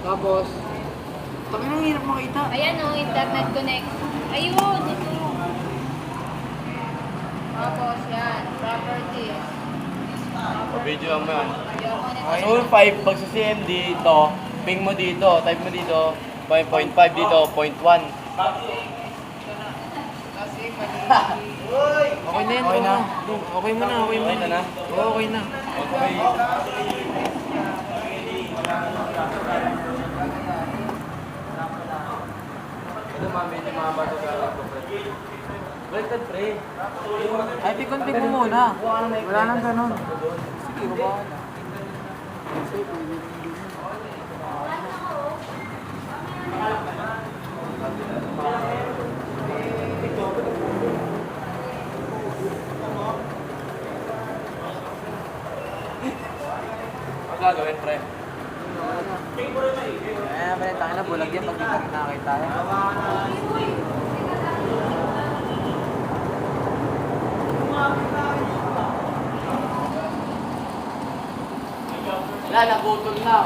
Tapos, tabi nang hirap makita. Ayan o, internet connect. Ayun, ito. Tapos yan, properties. Video mo yan. Video monetization. So, 5, pag sa CMD, ito, ping mo dito, type mo dito, 0.5 dito, 0.1. Okay na yan, Okay na? Okay mo na, okay mo Okay na? Oo, okay na. Okay. Ito mami, hindi mga bato ka. Baliktad, pre. Ay, pikon-pik mo muna. Wala nang ganun. Sige, baba ka na. Ang gagawin, pre. Eh, pala tayo na bulag yan pag di ka nakakita. Wala, nabutol na.